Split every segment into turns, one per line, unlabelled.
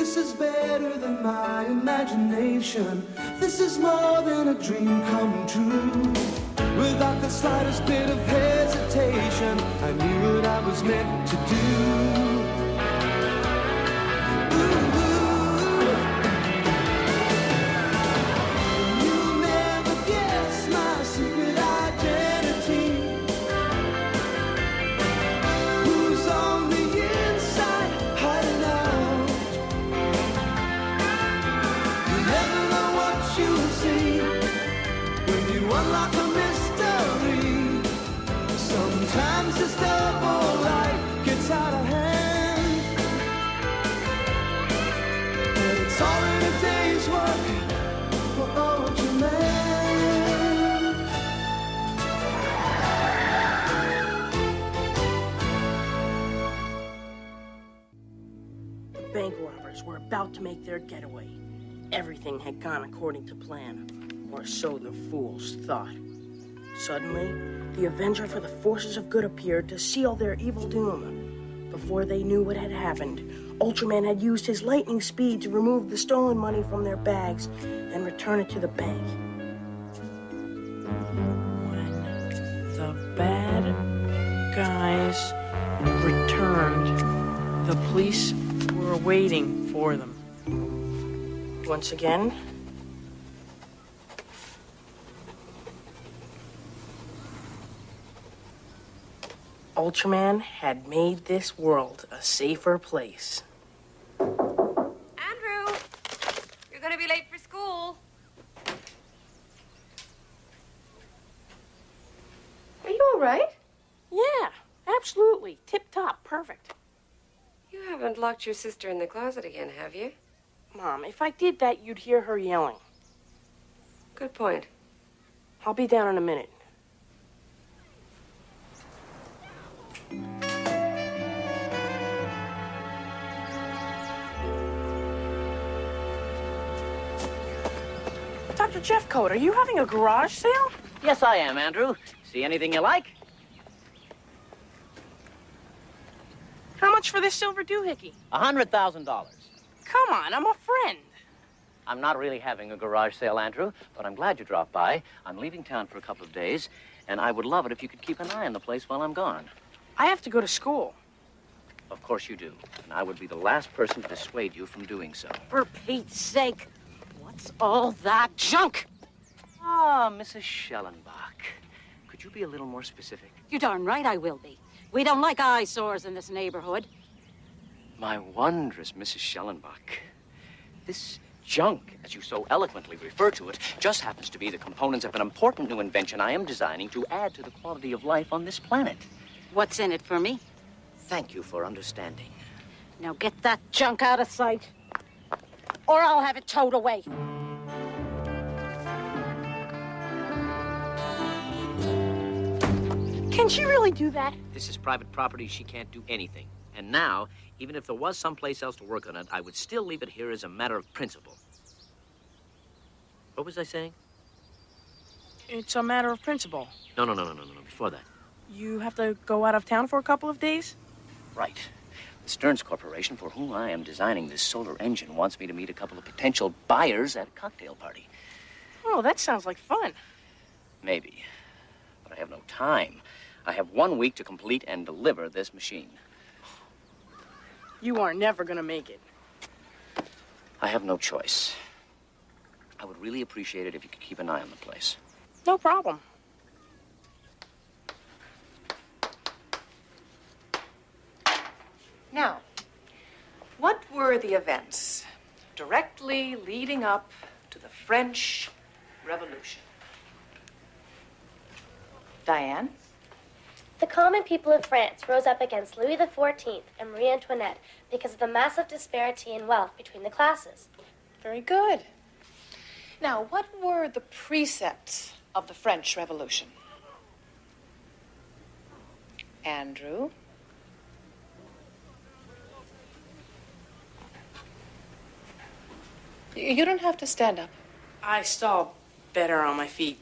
This is better than my imagination. This is more than a dream come true. Without the slightest bit of hesitation, I knew what I was meant to do. Unlock a mystery. Sometimes this double life gets out of hand, and it's all in a day's work for Ultraman.
The bank robbers were about to make their getaway. Everything had gone according to plan. Or so the fools thought. Suddenly, the Avenger for the Forces of Good appeared to seal their evil doom. Before they knew what had happened, Ultraman had used his lightning speed to remove the stolen money from their bags and return it to the bank. When the bad guys returned, the police were waiting for them. Once again, Ultraman had made this world a safer place.
Andrew, you're going to be late for school. Are you all right?
Yeah, absolutely. Tip-top, perfect.
You haven't locked your sister in the closet again, have you?
Mom, if I did that, you'd hear her yelling.
Good point.
I'll be down in a minute. Dr. Jeffcoat, are you having a garage sale?
Yes, I am, Andrew. See anything you like?
How much for this silver doohickey?
$100,000.
Come on, I'm a friend.
I'm not really having a garage sale, Andrew, but I'm glad you dropped by. I'm leaving town for a couple of days, and I would love it if you could keep an eye on the place while I'm gone.
I have to go to school.
Of course you do, and I would be the last person to dissuade you from doing so.
For Pete's sake, what's all that junk?
Ah, Mrs. Schellenbach. Could you be a little more specific?
You're darn right I will be. We don't like eyesores in this neighborhood.
My wondrous Mrs. Schellenbach. This junk, as you so eloquently refer to it, just happens to be the components of an important new invention I am designing to add to the quality of life on this planet.
What's in it for me?
Thank you for understanding.
Now get that junk out of sight, or I'll have it towed away.
Can she really do that?
This is private property. She can't do anything. And now, even if there was someplace else to work on it, I would still leave it here as a matter of principle. What was I saying?
It's a matter of principle.
No. Before that.
You have to go out of town for a couple of days?
Right. The Stearns Corporation, for whom I am designing this solar engine, wants me to meet a couple of potential buyers at a cocktail party.
Oh, that sounds like fun.
Maybe. But I have no time. I have 1 week to complete and deliver this machine.
You are never gonna make it.
I have no choice. I would really appreciate it if you could keep an eye on the place.
No problem.
Now, what were the events directly leading up to the French Revolution? Diane?
The common people of France rose up against Louis XIV and Marie Antoinette because of the massive disparity in wealth between the classes.
Very good. Now, what were the precepts of the French Revolution? Andrew? You don't have to stand up.
I stall better on my feet.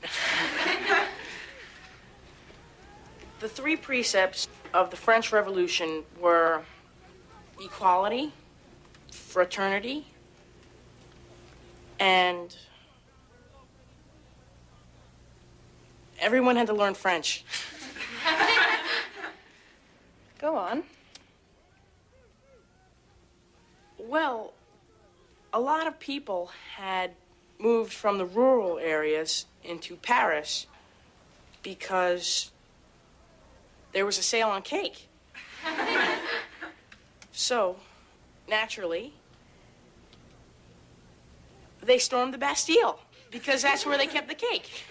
The 3 precepts of the French Revolution were equality, fraternity, and everyone had to learn French.
Go on.
Well, a lot of people had moved from the rural areas into Paris because there was a sale on cake. So, naturally, they stormed the Bastille because that's where they kept the cake.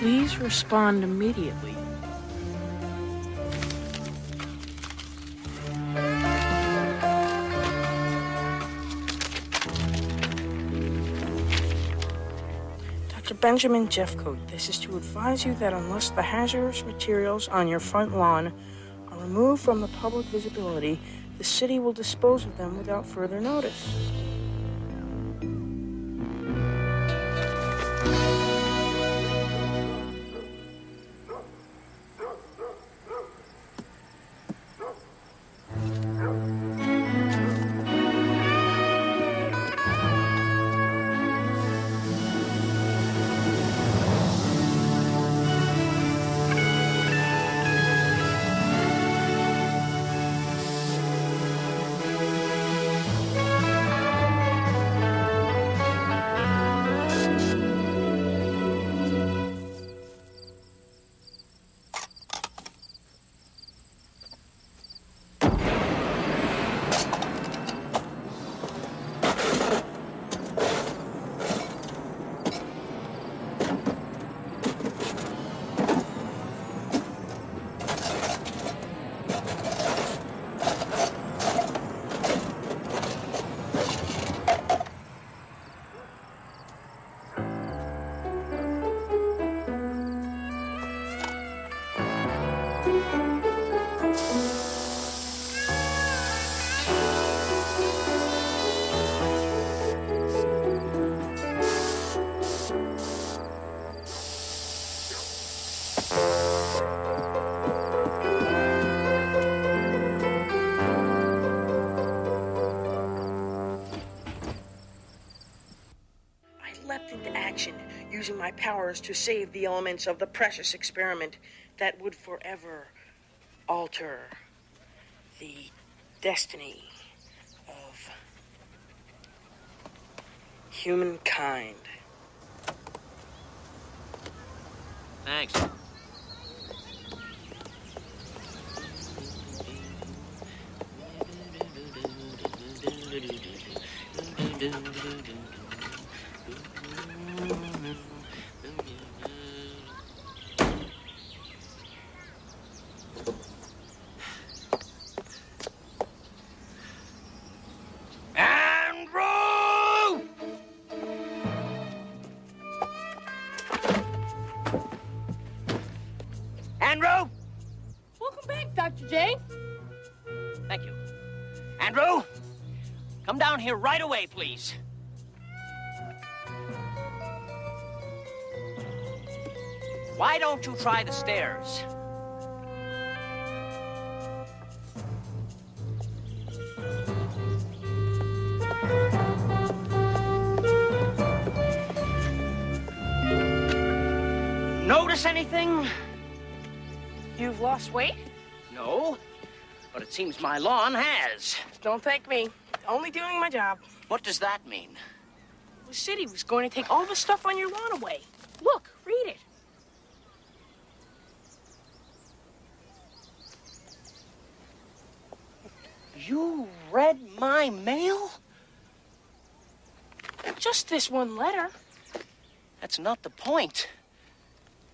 Please respond immediately. Dr. Benjamin Jeffcoat, this is to advise you that unless the hazardous materials on your front lawn are removed from the public visibility, the city will dispose of them without further notice. Using my powers to save the elements of the precious experiment that would forever alter the destiny of humankind.
Thanks.
Andrew! Welcome back, Dr. J.
Thank you. Andrew, come down here right away, please. Why don't you try the stairs? Notice anything?
You've lost weight?
No, but it seems my lawn has.
Don't thank me. Only doing my job.
What does that mean?
The city was going to take all the stuff on your lawn away. Look, read it.
You read my mail?
Just this one letter.
That's not the point.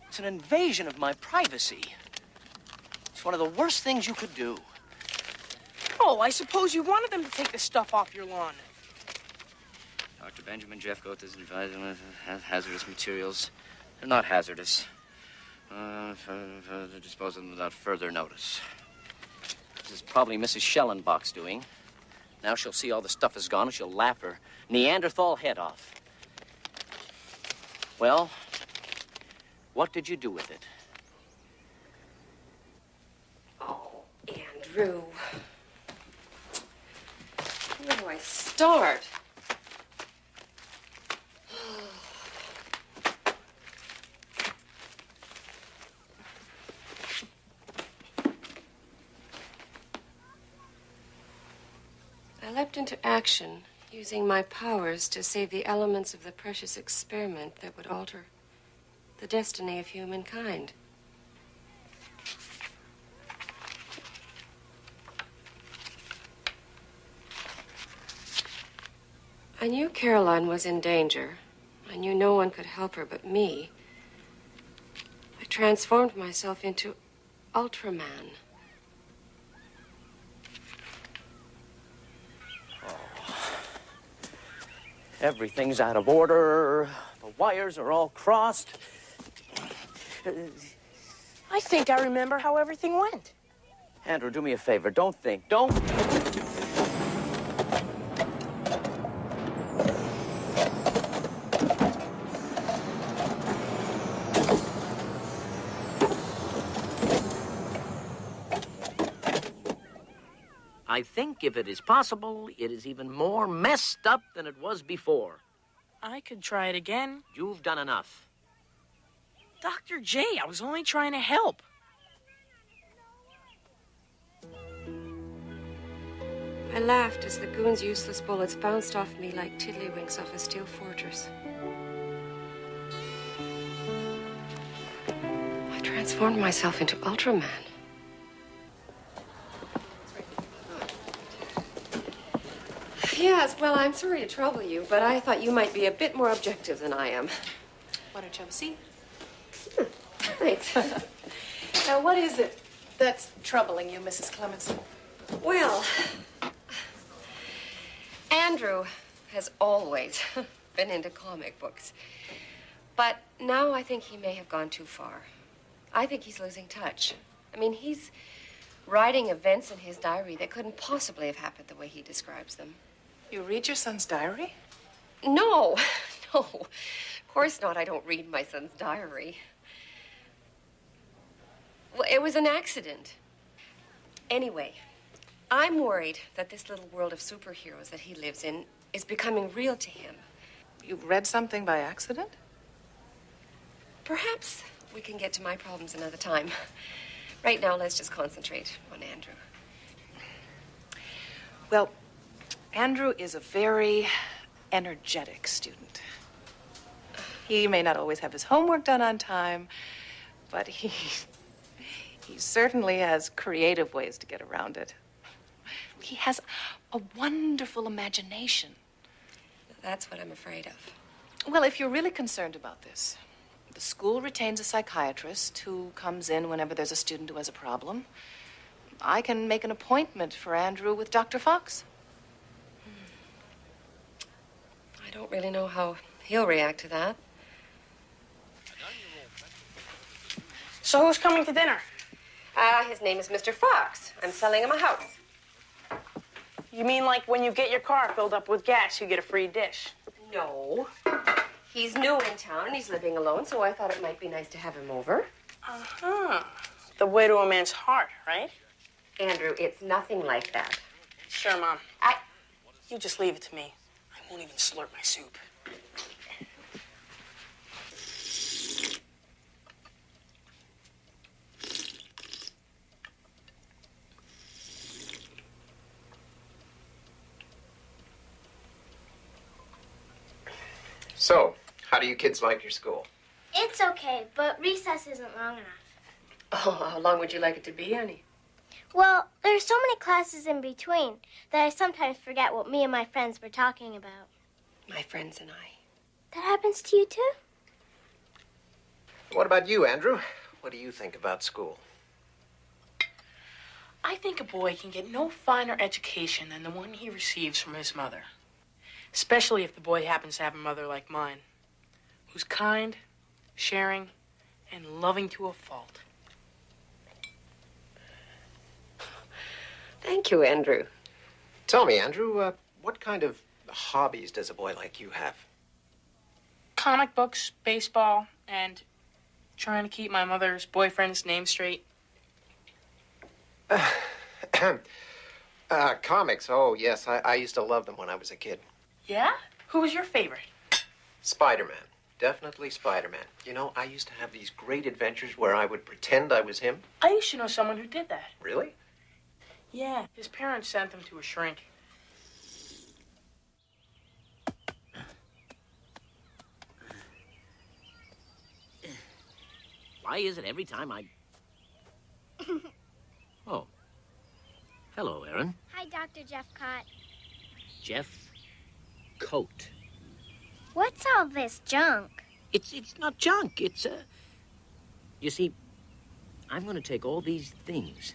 It's an invasion of my privacy. It's one of the worst things you could do.
Oh, I suppose you wanted them to take the stuff off your lawn.
Dr. Benjamin Jeffcoat is advising hazardous materials. They're not hazardous. To dispose of them without further notice. This is probably Mrs. Schellenbach's doing. Now she'll see all the stuff is gone and she'll laugh her Neanderthal head off. Well, what did you do with it?
Oh, Andrew. Where do I start? I leapt into action, using my powers to save the elements of the precious experiment that would alter the destiny of humankind. I knew Caroline was in danger. I knew no one could help her but me. I transformed myself into Ultraman.
Everything's out of order. The wires are all crossed.
I think I remember how everything went.
Andrew, do me a favor. Don't think. Don't. I think if it is possible, it is even more messed up than it was before.
I could try it again.
You've done enough.
Dr. J, I was only trying to help.
I laughed as the goon's useless bullets bounced off me like tiddlywinks off a steel fortress. I transformed myself into Ultraman. Yes, well, I'm sorry to trouble you, but I thought you might be a bit more objective than I am.
Why don't you have a seat?
Thanks.
Now, what is it that's troubling you, Mrs. Clemens?
Well, Andrew has always been into comic books. But now I think he may have gone too far. I think he's losing touch. I mean, he's writing events in his diary that couldn't possibly have happened the way he describes them.
You read your son's diary?
No, no. Of course not. I don't read my son's diary. Well, it was an accident. Anyway, I'm worried that this little world of superheroes that he lives in is becoming real to him.
You read something by accident?
Perhaps we can get to my problems another time. Right now, let's just concentrate on Andrew.
Well, Andrew is a very energetic student. He may not always have his homework done on time, but he certainly has creative ways to get around it. He has a wonderful imagination.
That's what I'm afraid of.
Well, if you're really concerned about this, the school retains a psychiatrist who comes in whenever there's a student who has a problem. I can make an appointment for Andrew with Dr. Fox.
I don't really know how he'll react to that.
So who's coming to dinner?
His name is Mr. Fox. I'm selling him a house.
You mean like when you get your car filled up with gas, you get a free dish?
No. He's new in town and he's living alone, so I thought it might be nice to have him over.
Uh-huh. The way to a man's heart, right?
Andrew, it's nothing like that.
Sure, Mom. You just leave it to me. I won't even slurp my soup.
So, how do you kids like your school?
It's okay, but recess isn't long enough.
Oh, how long would you like it to be, honey?
Well, there's so many classes in between that I sometimes forget what me and my friends were talking about.
My friends and I.
That happens to you, too?
What about you, Andrew? What do you think about school?
I think a boy can get no finer education than the one he receives from his mother. Especially if the boy happens to have a mother like mine, who's kind, sharing, and loving to a fault.
Thank you, Andrew.
Tell me, Andrew, what kind of hobbies does a boy like you have?
Comic books, baseball, and trying to keep my mother's boyfriend's name straight.
Comics. Oh, yes. I used to love them when I was a kid.
Yeah? Who was your favorite?
Spider-Man. Definitely Spider-Man. You know, I used to have these great adventures where I would pretend I was him.
I used to know someone who did that.
Really?
Yeah, his parents sent him to a shrink.
Why is it every time I... Oh. Hello, Erin.
Hi, Dr. Jeffcott.
Jeff Coat.
What's all this junk?
It's not junk. It's, You see, I'm going to take all these things,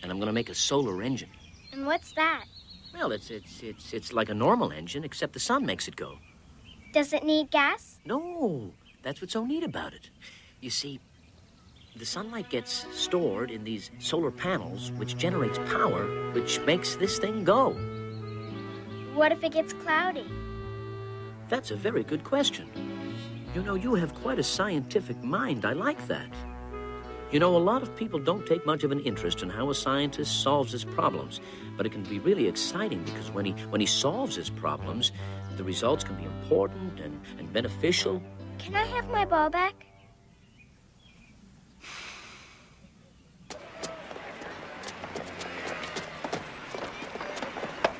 and I'm going to make a solar engine.
And what's that?
Well, it's like a normal engine, except the sun makes it go.
Does it need gas?
No, that's what's so neat about it. You see, the sunlight gets stored in these solar panels, which generates power, which makes this thing go.
What if it gets cloudy?
That's a very good question. You know, you have quite a scientific mind. I like that. You know, a lot of people don't take much of an interest in how a scientist solves his problems, but it can be really exciting because when he solves his problems, the results can be important and beneficial.
Can I have my ball back?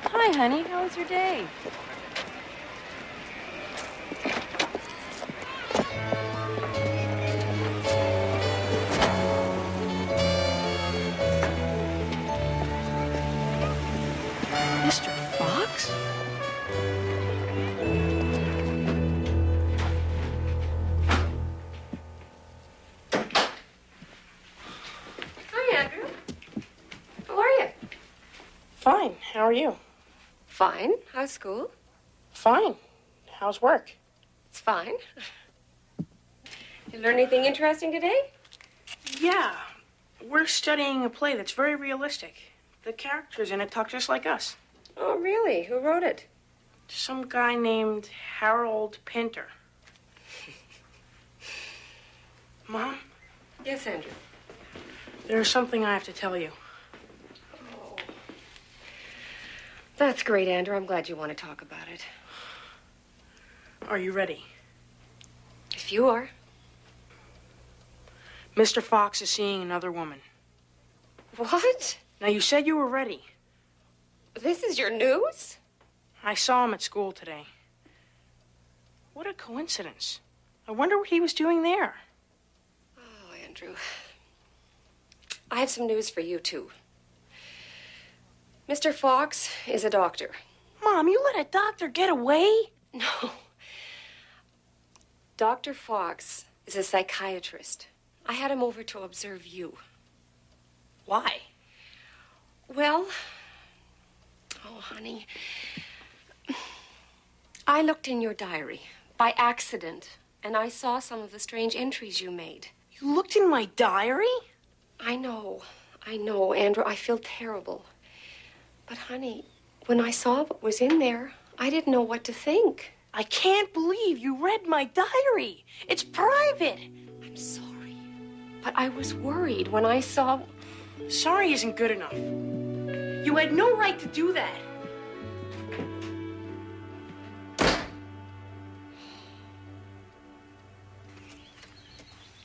Hi, honey. How was your day? Mr. Fox?
Hi, Andrew. How are you?
Fine. How are you?
Fine. How's school?
Fine. How's work?
It's fine. You learn anything interesting today?
Yeah. We're studying a play that's very realistic. The characters in it talk just like us.
Oh, really? Who wrote it?
Some guy named Harold Pinter. Mom,
Yes, Andrew.
there's something I have to tell you.
Oh. That's great, Andrew. I'm glad you want to talk about it.
Are you ready?
If you are.
Mr. Fox is seeing another woman.
What?
Now, you said you were ready.
This is your news?
I saw him at school today. What a coincidence. I wonder what he was doing there.
Oh, Andrew. I have some news for you, too. Mr. Fox is a doctor.
Mom, you let a doctor get away?
No. Dr. Fox is a psychiatrist. I had him over to observe you.
Why?
Well, oh, honey, I looked in your diary by accident, and I saw some of the strange entries you made.
You looked in my diary?
I know, Andrew. I feel terrible. But, honey, when I saw what was in there, I didn't know what to think.
I can't believe you read my diary. It's private.
I'm sorry, but I was worried when I saw...
Sorry isn't good enough. You had no right to do that.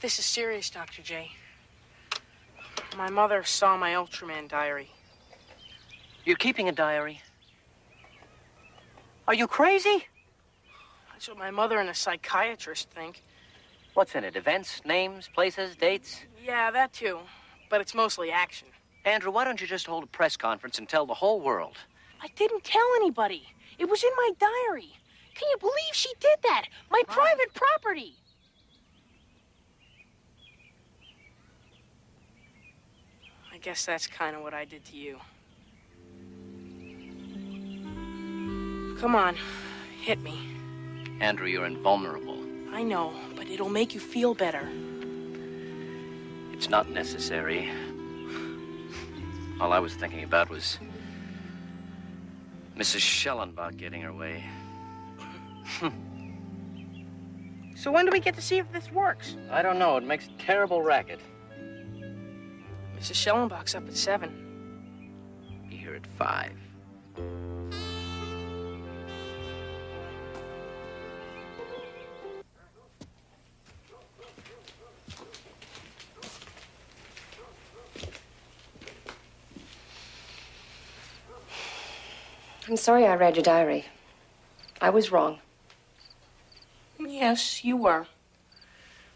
This is serious, Dr. J. My mother saw my Ultraman diary.
You're keeping a diary? Are you crazy?
That's what my mother and a psychiatrist think.
What's in it? Events, names, places, dates?
Yeah, that too. But it's mostly action.
Andrew, why don't you just hold a press conference and tell the whole world?
I didn't tell anybody. It was in my diary. Can you believe she did that? My private property. I guess that's kind of what I did to you. Come on. Hit me.
Andrew, you're invulnerable.
I know, but it'll make you feel better.
It's not necessary. All I was thinking about was Mrs. Schellenbach getting her way.
So when do we get to see if this works?
I don't know. It makes a terrible racket.
Mrs. Schellenbach's up at 7.
Be here at 5.
I'm sorry I read your diary. I was wrong.
Yes, you were.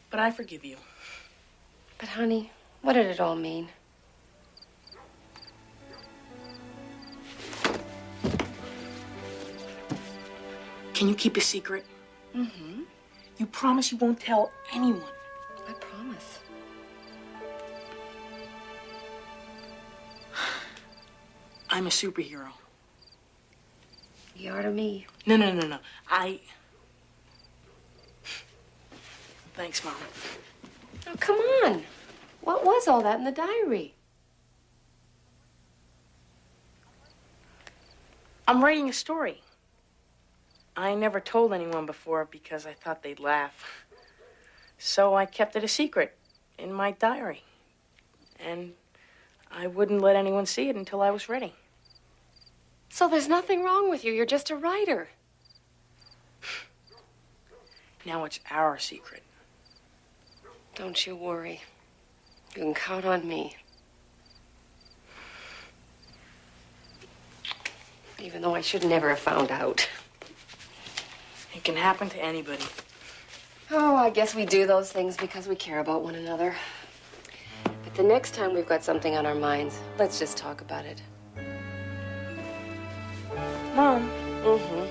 But I forgive you.
But, honey, what did it all mean?
Can you keep a secret?
Mm-hmm.
You promise you won't tell anyone?
I promise.
I'm a superhero.
You are to me.
No. Thanks, Mom.
Oh, come on. What was all that in the diary?
I'm writing a story. I never told anyone before because I thought they'd laugh. So I kept it a secret in my diary. And I wouldn't let anyone see it until I was ready.
So there's nothing wrong with you. You're just a writer.
Now it's our secret.
Don't you worry. You can count on me. Even though I should never have found out.
It can happen to anybody.
Oh, I guess we do those things because we care about one another. But the next time we've got something on our minds, let's just talk about it.
Mom,
Mm-hmm.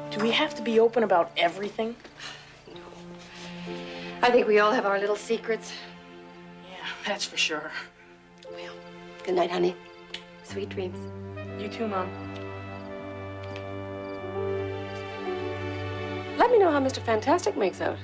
do we have to be open about everything?
No. I think we all have our little secrets.
Yeah, that's for sure.
Well, good night, honey. Sweet dreams.
You too, Mom.
Let me know how Mr. Fantastic makes out.